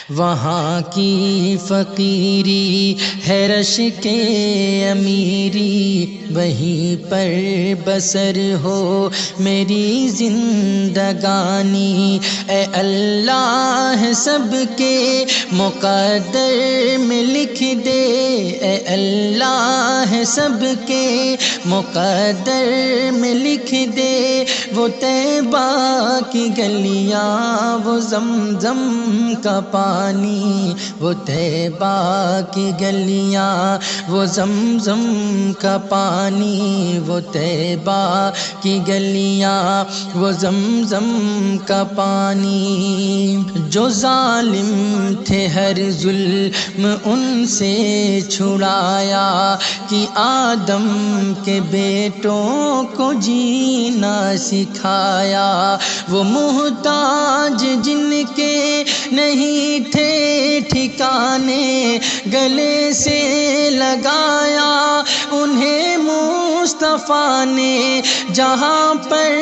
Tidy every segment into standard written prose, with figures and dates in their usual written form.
وہاں کی فقیری ہے رش کے امیری، وہیں پر بسر ہو میری زندگانی۔ اے اللہ سب کے مقدر میں لکھ دے، اے اللہ سب کے مقدر میں لکھ دے، وہ طیبہ کی گلیاں، وہ زمزم کا پانی، وہ طیبہ کی گلیاں، وہ زمزم کا پانی، وہ طیبہ کی گلیاں، وہ زمزم کا پانی۔ جو ظالم تھے ہر ظلم ان سے چھڑایا، کہ آدم کے بیٹوں کو جینا سکھایا۔ وہ محتاج جن کے نہیں تھے ٹھکانے، گلے سے لگایا انہیں مصطفیٰ نے۔ جہاں پر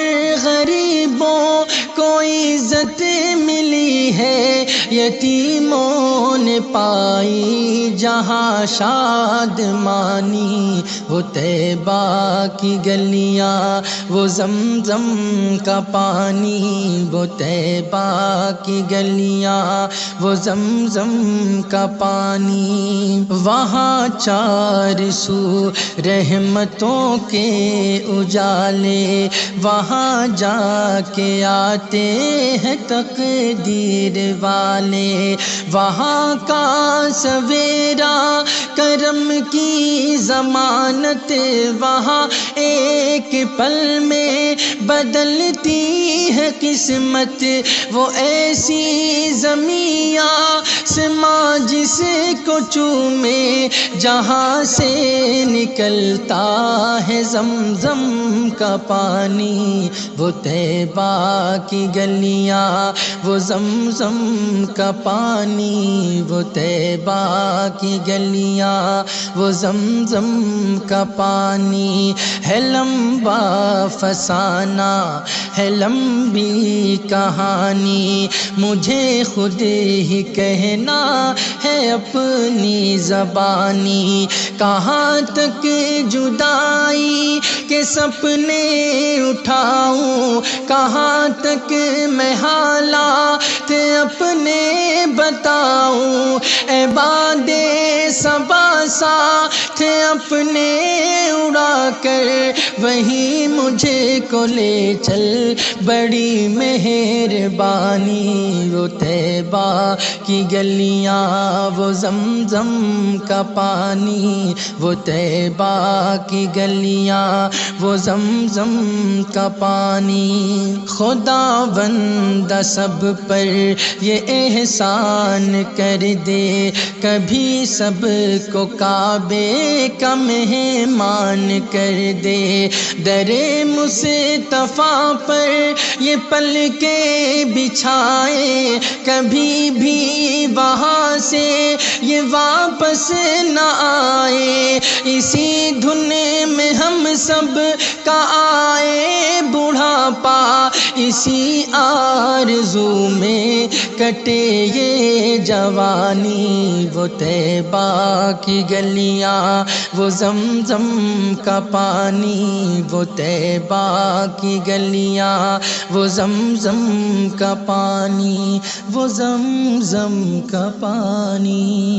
غریبوں کو عزت ملی ہے، یتیموں نے پائی جہاں شادمانی۔ وہ طیبہ کی گلیاں، وہ زمزم کا پانی، وہ طیبہ کی گلیاں، وہ زمزم کا پانی۔ وہاں چار سو رحمتوں کے اجالے، وہاں جا کے آتے ہیں تقدیر والے۔ وہاں کا سویرا کرم کی ضمانت، وہاں ایک پل میں بدلتی ہے قسمت۔ وہ ایسی زمین آسماں جس کو چومے، جہاں سے نکلتا ہے زمزم کا پانی۔ وہ طیبہ کی گلیاں، وہ زمزم کا پانی، وہ طیبہ کی گلیاں، وہ زمزم کا پانی۔ ہے لمبا فسانہ، ہے لمبی کہانی، مجھے خود ہی کہنا ہے اپنی زبانی۔ کہاں تک جدائی کے سپنے اٹھاؤں، کہاں تک میں حالات اپنے بتاؤں۔ اے باد صبا ساتھ اپنے اڑا کر، وہیں مجھے کو لے چل بڑی مہربانی۔ وہ طیبہ کی گلیاں، وہ زمزم کا پانی، وہ طیبہ کی گلیاں، وہ زمزم کا پانی۔ خداوند سب پر یہ احسان کر دے، کبھی سب کو کعبے کا مہمان کر دے۔ در مصطفیٰ پر یہ پل کے بچھائے، کبھی بھی وہاں سے یہ واپس نہ آئے۔ اسی دھن میں ہم سب کا آئے بڑھاپا، اسی آرزو میں کٹے یہ جوانی۔ وہ طیبہ کی گلیاں، وہ زمزم کا پانی، وہ طیبہ کی گلیاں، وہ زمزم کا پانی، وہ زمزم کا پانی۔